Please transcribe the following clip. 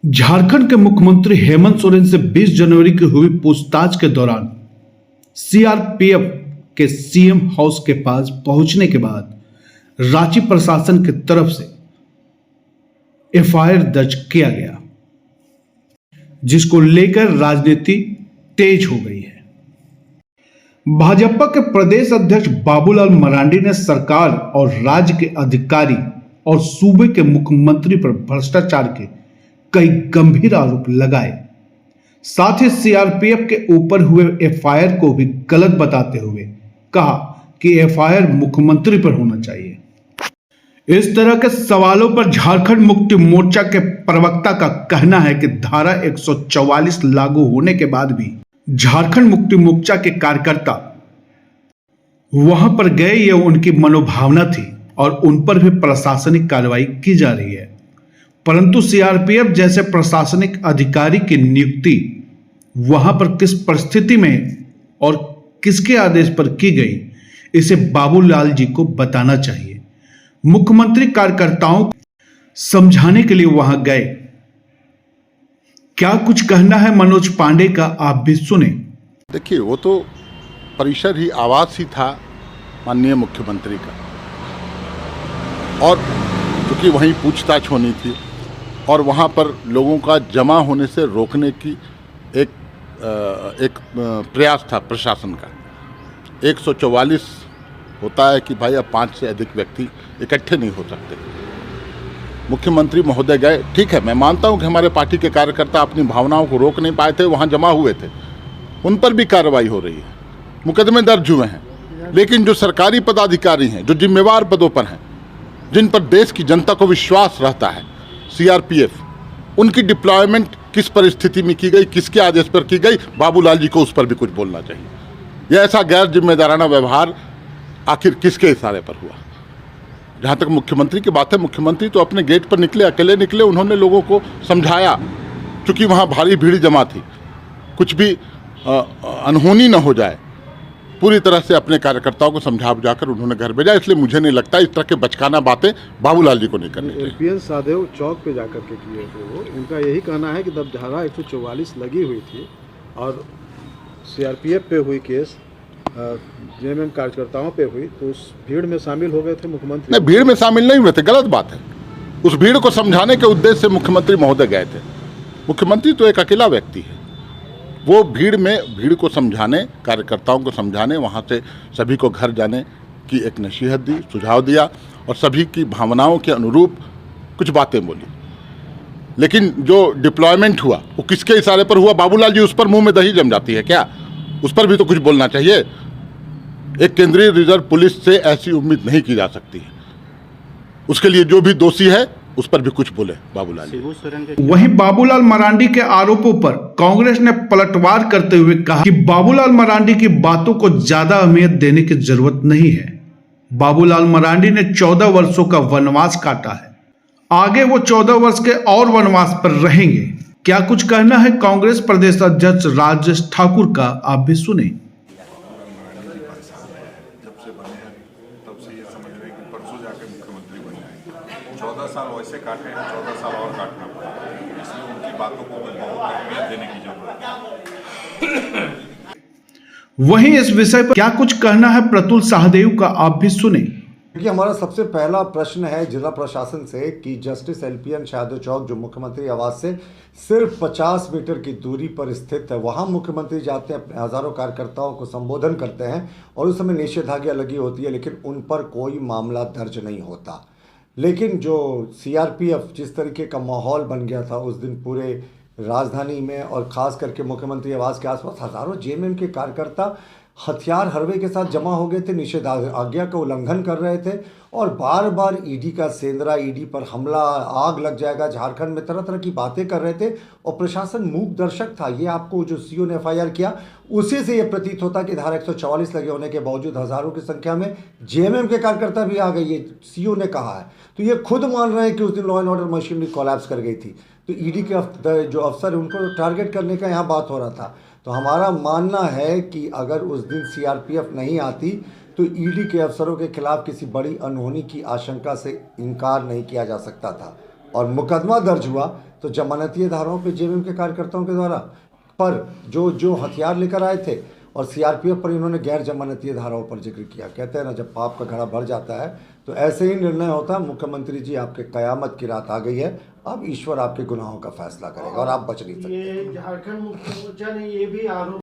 झारखंड के मुख्यमंत्री हेमंत सोरेन से 20 जनवरी की हुई पूछताछ के दौरान सीआरपीएफ के सीएम हाउस के पास पहुंचने के बाद रांची प्रशासन की तरफ से एफआईआर दर्ज किया गया, जिसको लेकर राजनीति तेज हो गई है। भाजपा के प्रदेश अध्यक्ष बाबूलाल मरांडी ने सरकार और राज्य के अधिकारी और सूबे के मुख्यमंत्री पर भ्रष्टाचार के कई गंभीर आरोप लगाए। साथ ही सीआरपीएफ के ऊपर हुए एफआईआर को भी गलत बताते हुए कहा कि एफआईआर मुख्यमंत्री पर होना चाहिए। इस तरह के सवालों पर झारखंड मुक्ति मोर्चा के प्रवक्ता का कहना है कि धारा 144 लागू होने के बाद भी झारखंड मुक्ति मोर्चा के कार्यकर्ता वहां पर गए, यह उनकी मनोभावना थी और उन पर भी प्रशासनिक कार्रवाई की जा रही है। परंतु सीआरपीएफ जैसे प्रशासनिक अधिकारी की नियुक्ति वहां पर किस परिस्थिति में और किसके आदेश पर की गई, इसे बाबूलाल जी को बताना चाहिए। मुख्यमंत्री कार्यकर्ताओं को समझाने के लिए वहां गए। क्या कुछ कहना है मनोज पांडे का, आप भी सुने। देखिए, वो तो परिसर ही आवास ही था माननीय मुख्यमंत्री का, और क्योंकि वहीं पूछताछ होनी थी और वहाँ पर लोगों का जमा होने से रोकने की एक प्रयास था प्रशासन का। 144 होता है कि भाई अब 5 से अधिक व्यक्ति इकट्ठे नहीं हो सकते। मुख्यमंत्री महोदय गए, ठीक है, मैं मानता हूँ कि हमारे पार्टी के कार्यकर्ता अपनी भावनाओं को रोक नहीं पाए थे, वहाँ जमा हुए थे, उन पर भी कार्रवाई हो रही है, मुकदमे दर्ज हुए हैं। लेकिन जो सरकारी पदाधिकारी हैं, जो जिम्मेवार पदों पर हैं, जिन पर देश की जनता को विश्वास रहता है, सीआरपीएफ, उनकी डिप्लॉयमेंट किस परिस्थिति में की गई, किसके आदेश पर की गई, बाबूलाल जी को उस पर भी कुछ बोलना चाहिए। यह ऐसा गैर जिम्मेदाराना व्यवहार आखिर किसके इशारे पर हुआ? जहाँ तक मुख्यमंत्री की बात है, मुख्यमंत्री तो अपने गेट पर निकले, अकेले निकले, उन्होंने लोगों को समझाया। चूँकि वहाँ भारी भीड़ जमा थी, कुछ भी अनहोनी न हो जाए, पूरी तरह से अपने कार्यकर्ताओं को समझा बुझाकर उन्होंने घर भेजा। इसलिए मुझे नहीं लगता इस तरह के बचकाना बातें बाबूलाल जी को नहीं करनी चाहिए। एलपीएन सादेव चौक पे जाकर के किए थे वो, उनका यही कहना है कि जब धारा 144 लगी हुई थी और सीआरपीएफ पे हुई केस जेएमएम कार्यकर्ताओं पे हुई, तो उस भीड़ में शामिल हो गए थे मुख्यमंत्री। नहीं, भीड़ में शामिल नहीं हुए थे, गलत बात है। उस भीड़ को समझाने के उद्देश्य से मुख्यमंत्री महोदय गए थे। मुख्यमंत्री तो एक अकेला व्यक्ति है, वो भीड़ को समझाने, कार्यकर्ताओं को समझाने, वहाँ से सभी को घर जाने की एक नसीहत दी, सुझाव दिया और सभी की भावनाओं के अनुरूप कुछ बातें बोली। लेकिन जो डिप्लॉयमेंट हुआ वो किसके इशारे पर हुआ? बाबूलाल जी, उस पर मुंह में दही जम जाती है क्या? उस पर भी तो कुछ बोलना चाहिए। एक केंद्रीय रिजर्व पुलिस से ऐसी उम्मीद नहीं की जा सकती है। उसके लिए जो भी दोषी है उस पर भी कुछ बोले बाबूलाल जी। वहीं बाबूलाल मरांडी के आरोपों पर कांग्रेस ने पलटवार करते हुए कहा कि बाबूलाल मरांडी की बातों को ज्यादा अहमियत देने की जरूरत नहीं है। बाबूलाल मरांडी ने 14 वर्षों का वनवास काटा है, आगे वो 14 वर्ष के और वनवास पर रहेंगे। क्या कुछ कहना है कांग्रेस प्रदेश अध्यक्ष राजेश ठाकुर का, आप भी सुने। जब से बने हैं तब से ये समझ रहे हैं कि परसों जाके मुख्यमंत्री बन जाएंगे। 14 साल वैसे काटे हैं, 14 साल और काटना पड़ा, इसलिए उनकी बातों को बहुत अहमियत देने की जरूरत है। वहीं इस विषय पर क्या कुछ कहना है प्रतुल सहदेव का, आप भी सुने। देखिए, हमारा सबसे पहला प्रश्न है जिला प्रशासन से कि जस्टिस एलपीएन सादेव चौक, जो मुख्यमंत्री आवास से सिर्फ 50 मीटर की दूरी पर स्थित है, वहां मुख्यमंत्री जाते हैं, अपने हजारों कार्यकर्ताओं को संबोधन करते हैं और उस समय निषेधाज्ञा लगी होती है, लेकिन उन पर कोई मामला दर्ज नहीं होता। लेकिन जो सीआरपीएफ, जिस तरीके का माहौल बन गया था उस दिन पूरे राजधानी में और ख़ास करके मुख्यमंत्री आवास के आसपास हज़ारों जेएमएम के कार्यकर्ता हथियार हरवे के साथ जमा हो गए थे, निषेधाज्ञा का उल्लंघन कर रहे थे और बार बार ईडी का सेंधरा, ईडी पर हमला, आग लग जाएगा झारखंड में, तरह तरह की बातें कर रहे थे और प्रशासन मूक दर्शक था। ये आपको जो सीओ ने एफआईआर किया उसी से ये प्रतीत होता कि धारा 144 लगे होने के बावजूद हज़ारों की संख्या में जेएमएम के कार्यकर्ता भी आ गए, ये सीओ ने कहा है। तो ये खुद मान रहे हैं कि उस दिन law and order machinery collapse कर गई थी, तो ईडी के जो अफसर उनको टारगेट करने का यहाँ बात हो रहा था। तो हमारा मानना है कि अगर उस दिन सीआरपीएफ नहीं आती तो ईडी के अफसरों के खिलाफ किसी बड़ी अनहोनी की आशंका से इनकार नहीं किया जा सकता था और मुकदमा दर्ज हुआ तो जमानतीय धाराओं पे जेएमएम के कार्यकर्ताओं के द्वारा पर जो हथियार लेकर आए थे और सीआरपीएफ पर इन्होंने गैर जमानतीय धाराओं पर जिक्र किया। कहते हैं ना, जब पाप का घड़ा भर जाता है तो ऐसे ही निर्णय होता है। मुख्यमंत्री जी, आपके कयामत की रात आ गई है, अब ईश्वर आपके गुनाहों का फैसला करेगा और आप बच नहीं सकते। ये झारखंड मुक्ति मोर्चा ने ये भी आरोप